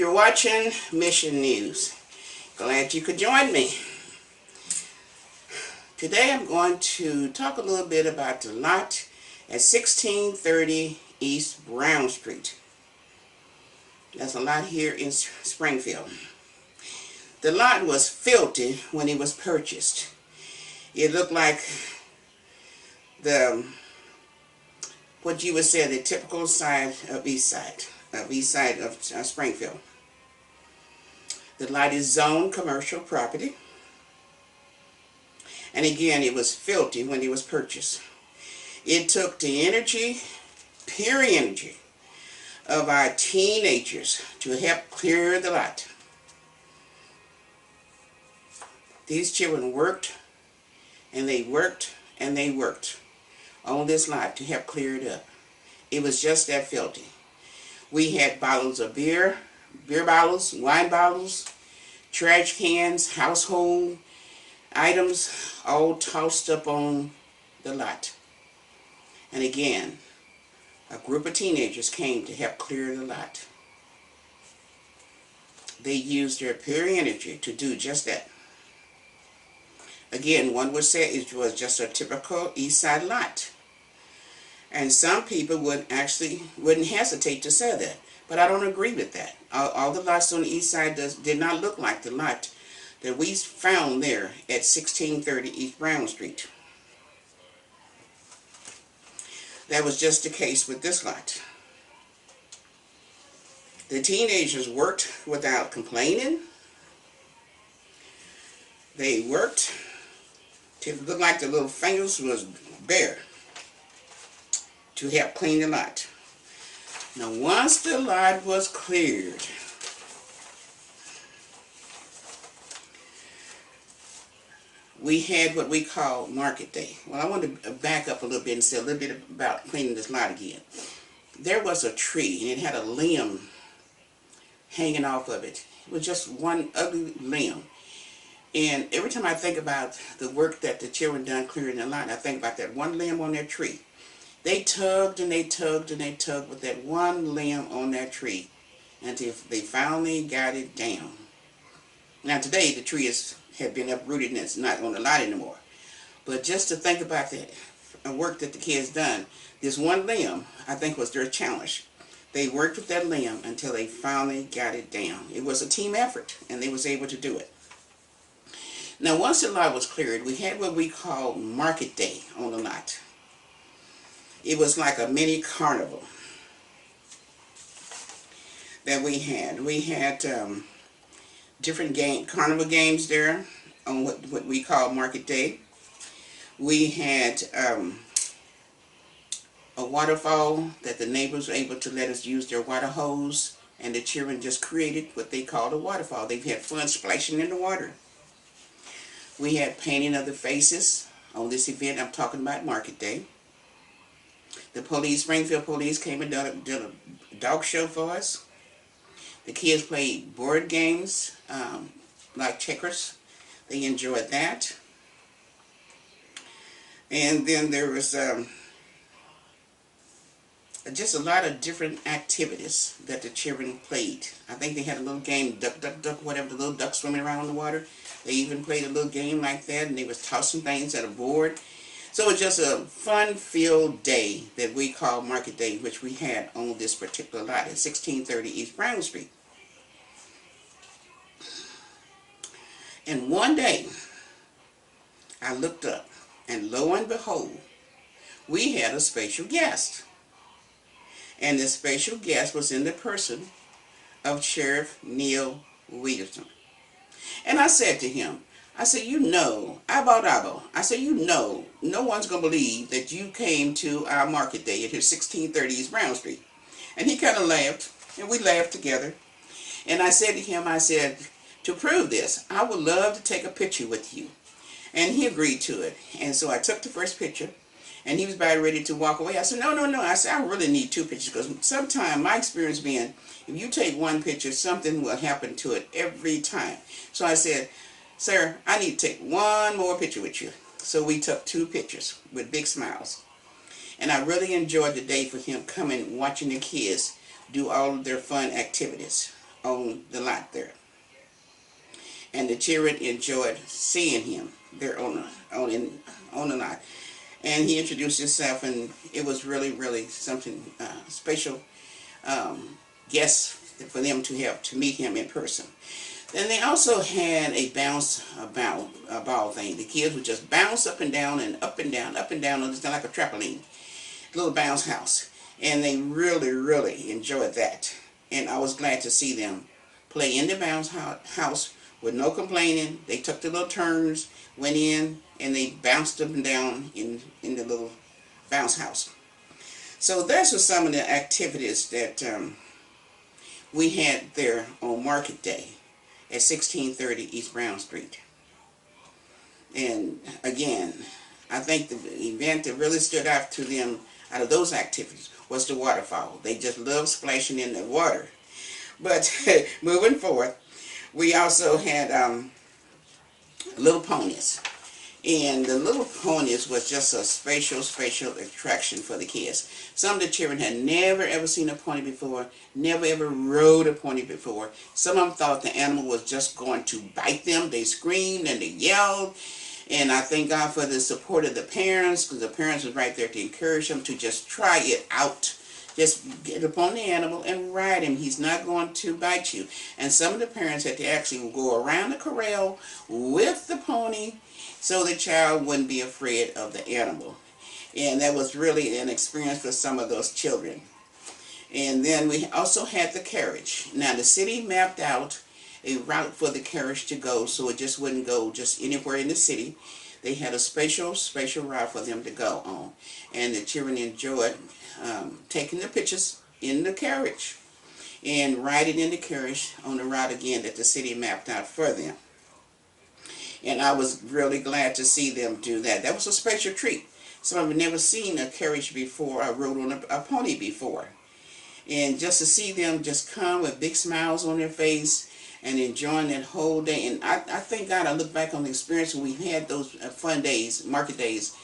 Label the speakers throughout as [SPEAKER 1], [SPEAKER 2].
[SPEAKER 1] You're watching Mission News. Glad you could join me. Today I'm going to talk a little bit about the lot at 1630 East Brown Street. That's a lot here in Springfield. The lot was filthy when it was purchased. It looked like what you would say the typical side of east side of Springfield. The lot is zoned commercial property. And again, it was filthy when it was purchased. It took the energy, pure energy, of our teenagers to help clear the lot. These children worked, and they worked, and they worked on this lot to help clear it up. It was just that filthy. We had bottles of beer bottles, wine bottles, trash cans, household items, all tossed up on the lot. And again, a group of teenagers came to help clear the lot. They used their pure energy to do just that. Again, one would say it was just a typical east side lot. And some people wouldn't hesitate to say that. But I don't agree with that. All the lots on the east side did not look like the lot that we found there at 1630 East Brown Street. That was just the case with this lot. The teenagers worked without complaining. They worked till it looked like the little fingers was bare to help clean the lot. Now, once the lot was cleared, we had what we call Market Day. Well, I want to back up a little bit and say a little bit about cleaning this lot again. There was a tree, and it had a limb hanging off of it. It was just one ugly limb. And every time I think about the work that the children done clearing the lot, I think about that one limb on that tree. They tugged and they tugged and they tugged with that one limb on that tree until they finally got it down. Now today the tree had been uprooted and it's not on the lot anymore. But just to think about that work that the kids done, this one limb I think was their challenge. They worked with that limb until they finally got it down. It was a team effort and they was able to do it. Now once the lot was cleared, we had what we call Market Day on the lot. It was like a mini carnival that we had. We had different carnival games there on what we call Market Day. We had a waterfall that the neighbors were able to let us use their water hose, and the children just created what they called a waterfall. They've had fun splashing in the water. We had painting of the faces on this event. I'm talking about Market Day. The Springfield Police came and did a dog show for us. The kids played board games like checkers. They enjoyed that. And then there was just a lot of different activities that the children played. I think they had a little game, duck, duck, duck, whatever, the little duck swimming around in the water. They even played a little game like that, and they was tossing things at a board. So it was just a fun-filled day that we call Market Day, which we had on this particular lot at 1630 East Brown Street. And one day, I looked up, and lo and behold, we had a special guest. And this special guest was in the person of Sheriff Neil Williamson. And I said to him, I said, you know, Abo, I said, you know, no one's going to believe that you came to our Market Day at 1630 East Brown Street. And he kind of laughed, and we laughed together. And I said to him, I said, to prove this, I would love to take a picture with you. And he agreed to it. And so I took the first picture, and he was about ready to walk away. I said, no. I said, I really need two pictures, because sometimes my experience being, if you take one picture, something will happen to it every time. So I said, sir, I need to take one more picture with you. So we took two pictures with big smiles. And I really enjoyed the day for him coming, watching the kids do all of their fun activities on the lot there. And the children enjoyed seeing him there on the lot. And he introduced himself, and it was really, really something special guest for them to have to meet him in person. Then they also had a ball thing. The kids would just bounce up and down and up and down, up and down, it's like a trampoline, little bounce house. And they really, really enjoyed that. And I was glad to see them play in the bounce house with no complaining. They took the little turns, went in, and they bounced up and down in the little bounce house. So those were some of the activities that we had there on Market Day at 1630 East Brown Street. And again, I think the event that really stood out to them out of those activities was the waterfall. They just loved splashing in the water. But moving forth, we also had little ponies. And the little ponies was just a special attraction for the kids. Some of the children had never ever seen a pony before, never ever rode a pony before. Some of them thought the animal was just going to bite them. They screamed and they yelled. And I thank God for the support of the parents, because the parents was right there to encourage them to just try it out. Just get upon the animal and ride him. He's not going to bite you. And some of the parents had to actually go around the corral with the pony so the child wouldn't be afraid of the animal. And that was really an experience for some of those children. And then we also had the carriage. Now the city mapped out a route for the carriage to go, so it just wouldn't go just anywhere in the city. They had a special route for them to go on. And the children enjoyed taking the pictures in the carriage and riding in the carriage on the route again that the city mapped out for them. And I was really glad to see them do that. That was a special treat. Some of them had never seen a carriage before or rode on a pony before. And just to see them just come with big smiles on their face and enjoying that whole day. And I thank God I look back on the experience when we had those fun days, market days.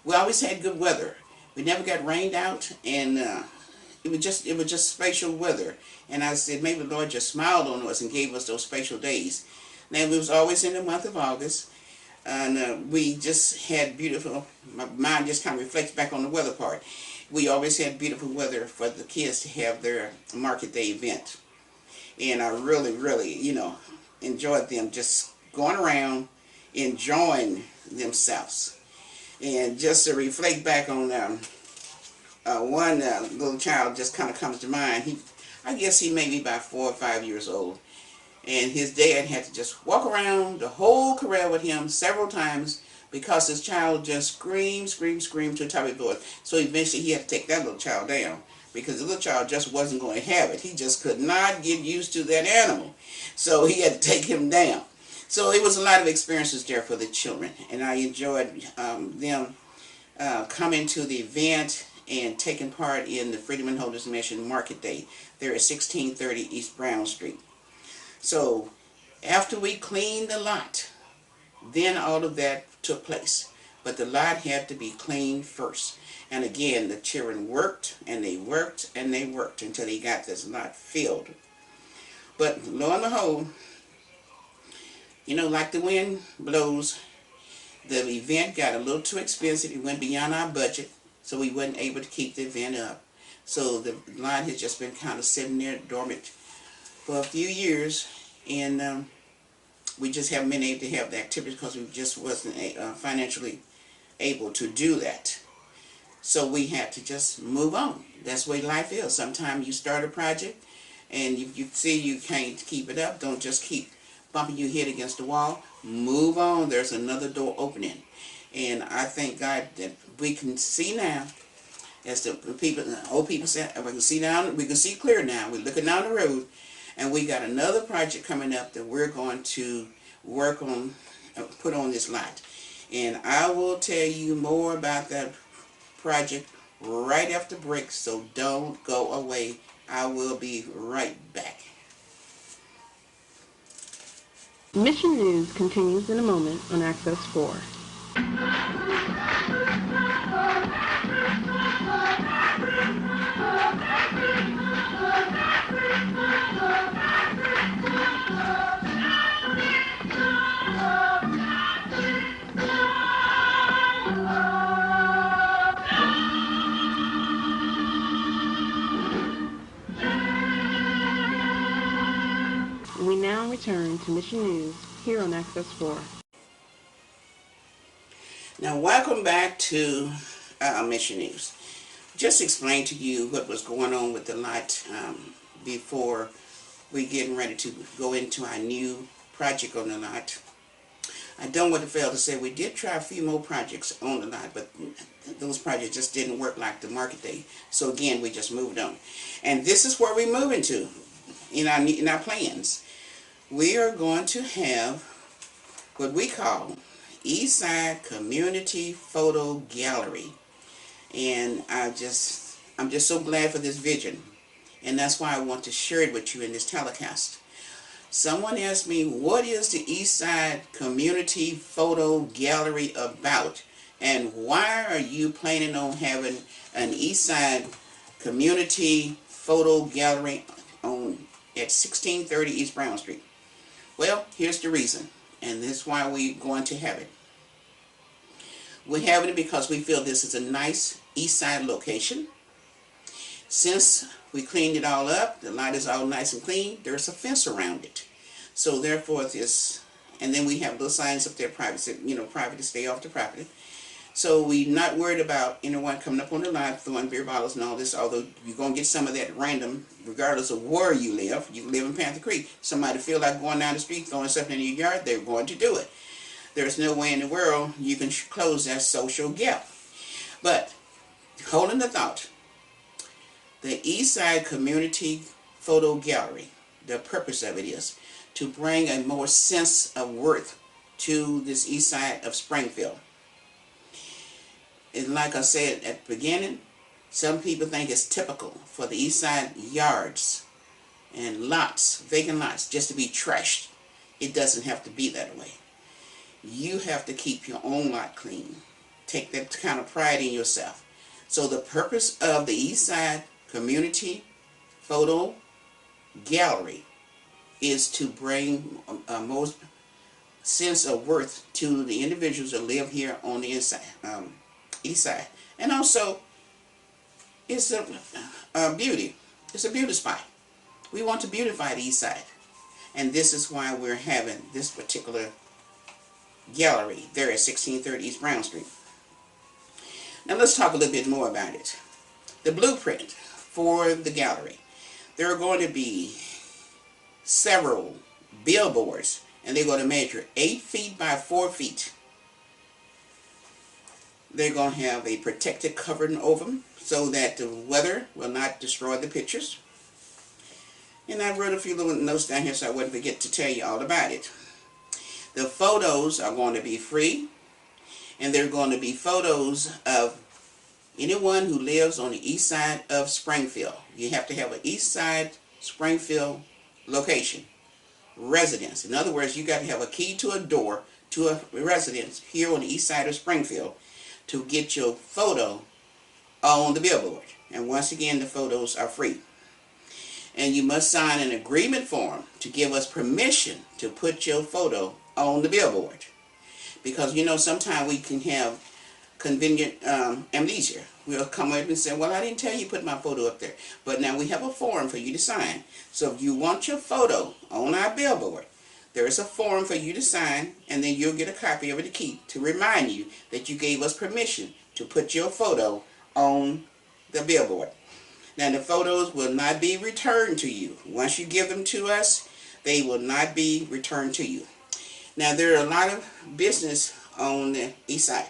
[SPEAKER 1] We always had good weather. We never got rained out, and it was just special weather. And I said, maybe the Lord just smiled on us and gave us those special days. Now, it was always in the month of August, and we just had beautiful, my mind just kind of reflects back on the weather part. We always had beautiful weather for the kids to have their market day event. And I really, really, enjoyed them just going around, enjoying themselves. And just to reflect back on one little child just kind of comes to mind. I guess he may be about 4 or 5 years old. And his dad had to just walk around the whole corral with him several times because his child just screamed to the top of his voice. So eventually he had to take that little child down because the little child just wasn't going to have it. He just could not get used to that animal. So he had to take him down. So it was a lot of experiences there for the children. And I enjoyed them coming to the event and taking part in the Freedom and Holiness Mission Market Day there at 1630 East Brown Street. So after we cleaned the lot, then all of that took place. But the lot had to be cleaned first. And again, the children worked and they worked and they worked until they got this lot filled. But lo and behold, like the wind blows, the event got a little too expensive. It went beyond our budget, so we wasn't able to keep the event up. So the lot has just been kind of sitting there dormant for a few years, and we just haven't been able to have the activities because we just wasn't financially able to do that. So we had to just move on. That's the way life is. Sometimes you start a project, and if you see you can't keep it up, don't just keep bumping your head against the wall. Move on. There's another door opening. And I thank God that we can see now, as the old people said, we can see clear now. We're looking down the road, and we got another project coming up that we're going to work on, put on this lot. And I will tell you more about that project right after break, so don't go away. I will be right back.
[SPEAKER 2] Mission News continues in a moment on Access 4. return to Mission News here on Access 4.
[SPEAKER 1] Now, welcome back to Mission News. Just explain to you what was going on with the lot before we getting ready to go into our new project on the lot. I don't want to fail to say we did try a few more projects on the lot, but those projects just didn't work like the market day. So again, we just moved on. And this is where we're moving to in our plans. We are going to have what we call Eastside Community Photo Gallery. And I'm just so glad for this vision. And that's why I want to share it with you in this telecast. Someone asked me, what is the Eastside Community Photo Gallery about? And why are you planning on having an Eastside Community Photo Gallery at 1630 East Brown Street? Well, here's the reason. And this is why we're going to have it. We're having it because we feel this is a nice Eastside location. Since we cleaned it all up, the lot is all nice and clean, there's a fence around it. So therefore this, and then we have little signs up there, private to stay off the property. So we're not worried about anyone coming up on the lot throwing beer bottles and all this, although you're going to get some of that random, regardless of where you live. You live in Panther Creek. Somebody feel like going down the street, throwing something in your yard, they're going to do it. There's no way in the world you can close that social gap. But, holding the thought, the Eastside Community Photo Gallery, the purpose of it is to bring a more sense of worth to this east side of Springfield. And like I said at the beginning, some people think it's typical for the east side yards and lots, vacant lots, just to be trashed. It doesn't have to be that way. You have to keep your own lot clean. Take that kind of pride in yourself. So the purpose of the Eastside Community Photo Gallery is to bring a more sense of worth to the individuals that live here on the east side. And also, it's a beauty. It's a beauty spot. We want to beautify the east side. And this is why we're having this particular gallery there at 1630 East Brown Street. Now let's talk a little bit more about it. The blueprint for the gallery. There are going to be several billboards, and they're going to measure 8 feet by 4 feet. They're going to have a protected covering over them so that the weather will not destroy the pictures. And I wrote a few little notes down here so I wouldn't forget to tell you all about it. The photos are going to be free, and they're going to be photos of anyone who lives on the east side of Springfield. You have to have an east side Springfield location, residence. In other words, you got to have a key to a door to a residence here on the east side of Springfield to get your photo on the billboard. And once again, the photos are free. And you must sign an agreement form to give us permission to put your photo on the billboard. Because sometimes we can have convenient amnesia. We'll come up and say, well, I didn't tell you to put my photo up there. But now we have a form for you to sign. So if you want your photo on our billboard, there is a form for you to sign, and then you'll get a copy of it to keep to remind you that you gave us permission to put your photo on the billboard. Now the photos will not be returned to you. Once you give them to us, they will not be returned to you. Now there are a lot of business on the east side.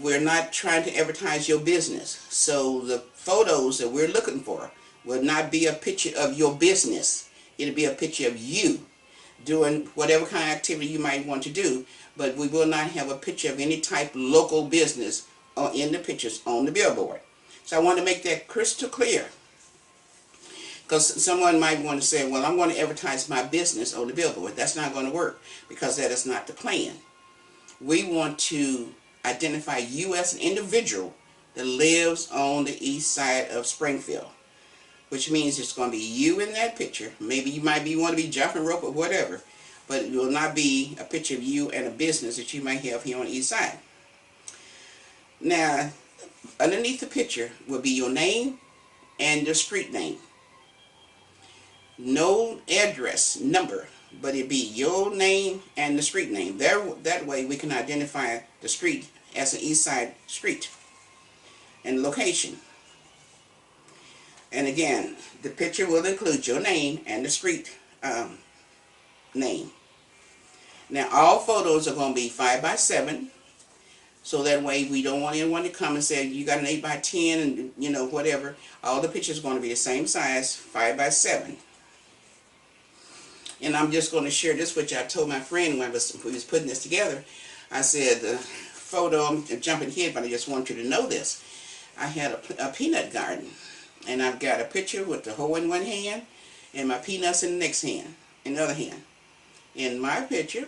[SPEAKER 1] We're not trying to advertise your business. So the photos that we're looking for will not be a picture of your business. It'll be a picture of you doing whatever kind of activity you might want to do, but we will not have a picture of any type of local business in the pictures on the billboard. So I want to make that crystal clear. Because someone might want to say, well, I'm going to advertise my business on the billboard. That's not going to work, because that is not the plan. We want to identify you as an individual that lives on the east side of Springfield, which means it's going to be you in that picture. Maybe you might want to be jumping rope or whatever, but it will not be a picture of you and a business that you might have here on the east side. Now, underneath the picture will be your name and the street name. No address, number but it be your name and the street name. That way we can identify the street as an East Side street and location. And again, the picture will include your name and the street name. Now, all photos are going to be 5 by 7, so that way we don't want anyone to come and say you got an 8 by 10 and you know whatever. All the pictures are going to be the same size, 5 by 7. And I'm just going to share this with you. I told my friend when we was putting this together, I said, photo, I'm jumping ahead, but I just want you to know this. I had a peanut garden, and I've got a picture with the hoe in one hand and my peanuts in the next hand, in the other hand. In my picture,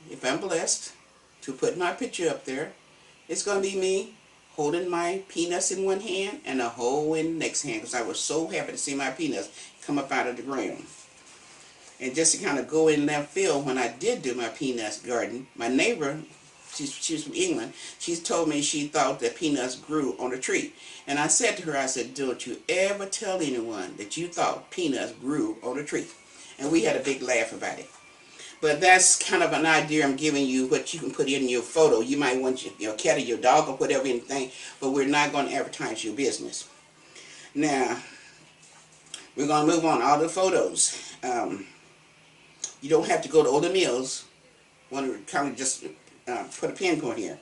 [SPEAKER 1] if I'm blessed to put my picture up there, it's going to be me holding my peanuts in one hand and a hoe in the next hand, because I was so happy to see my peanuts come up out of the ground. And just to kind of go in left field, when I did do my peanuts garden, my neighbor, she's from England, she told me she thought that peanuts grew on a tree. And I said to her, I said, don't you ever tell anyone that you thought peanuts grew on a tree. And we had a big laugh about it. But that's kind of an idea I'm giving you, what you can put in your photo. You might want your cat or your dog or whatever, anything, but we're not going to advertise your business. Now, we're going to move on. All the photos. You don't have to go to Older Mills. I want to kind of just put a pinpoint here.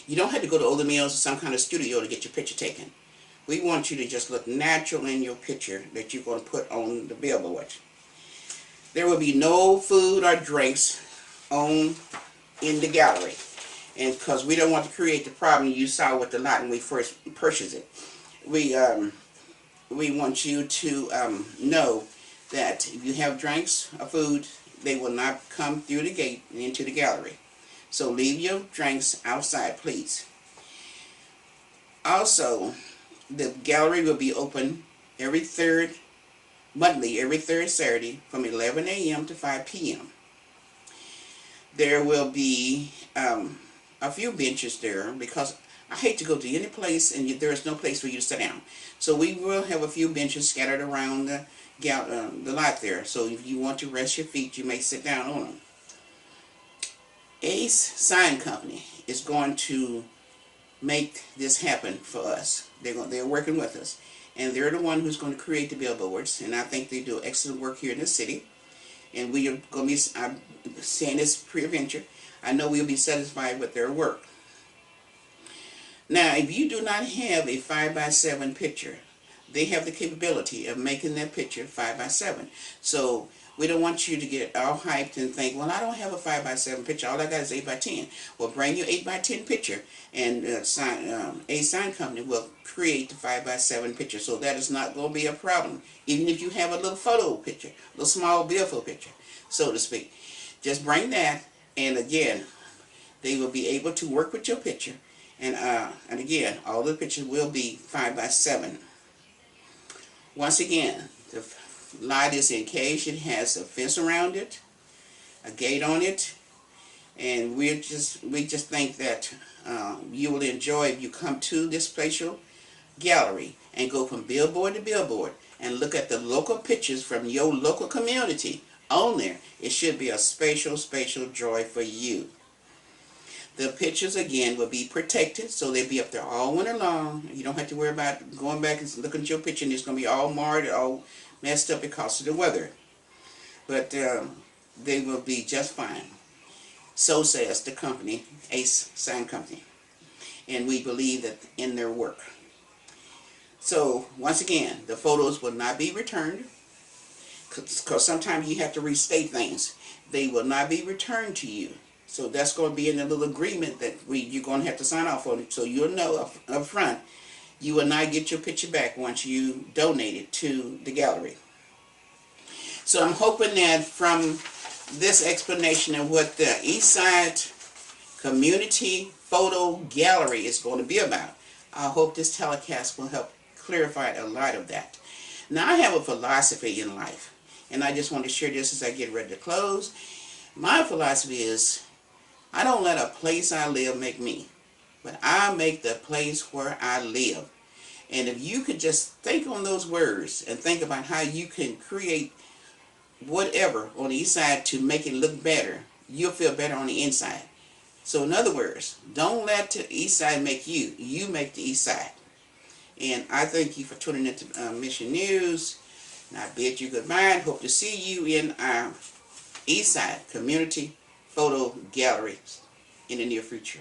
[SPEAKER 1] You don't have to go to Older Mills or some kind of studio to get your picture taken. We want you to just look natural in your picture that you're going to put on the billboard. There will be no food or drinks in the gallery, and because we don't want to create the problem you saw with the lot when we first purchased it. We want you to know that if you have drinks or food, they will not come through the gate and into the gallery. So leave your drinks outside, please. Also, the gallery will be open monthly, every third Saturday from 11 a.m. to 5 p.m. There will be a few benches there, because I hate to go to any place and there is no place for you to sit down. So we will have a few benches scattered around the lot there. So if you want to rest your feet, you may sit down on them. Ace Sign Company is going to make this happen for us. They're working with us, and they're the one who's going to create the billboards. And I think they do excellent work here in the city. And we are going to be, I'm saying this pre-adventure, I know we'll be satisfied with their work. Now, if you do not have a 5 by 7 picture, they have the capability of making that picture 5 by 7. So we don't want you to get all hyped and think, well, I don't have a 5 by 7 picture. All I got is 8 by 10. Well, bring your 8 by 10 picture, and A Sign Company will create the 5 by 7 picture. So that is not going to be a problem, even if you have a little photo picture, a little small billfold picture, so to speak. Just bring that, and again, they will be able to work with your picture. And again, all the pictures will be 5 by 7. Once again, the lot is encaged. It has a fence around it, a gate on it, and we just think that you will enjoy if you come to this spatial gallery and go from billboard to billboard and look at the local pictures from your local community on there. It should be a spatial joy for you. The pictures, again, will be protected, so they'll be up there all winter long. You don't have to worry about going back and looking at your picture and it's going to be all marred, all messed up because of the weather. But they will be just fine. So says the company, Ace Sign Company. And we believe that in their work. So, once again, the photos will not be returned, because sometimes you have to restate things. They will not be returned to you. So that's going to be in the little agreement that you're going to have to sign off on it. So you'll know up front, you will not get your picture back once you donate it to the gallery. So I'm hoping that from this explanation of what the Eastside Community Photo Gallery is going to be about, I hope this telecast will help clarify a lot of that. Now, I have a philosophy in life, and I just want to share this as I get ready to close. My philosophy is, I don't let a place I live make me, but I make the place where I live. And if you could just think on those words and think about how you can create whatever on the east side to make it look better, you'll feel better on the inside. So in other words, don't let the east side make you. You make the east side. And I thank you for tuning into Mission News. And I bid you goodbye. Hope to see you in our East Side Community Photo Gallery in the near future.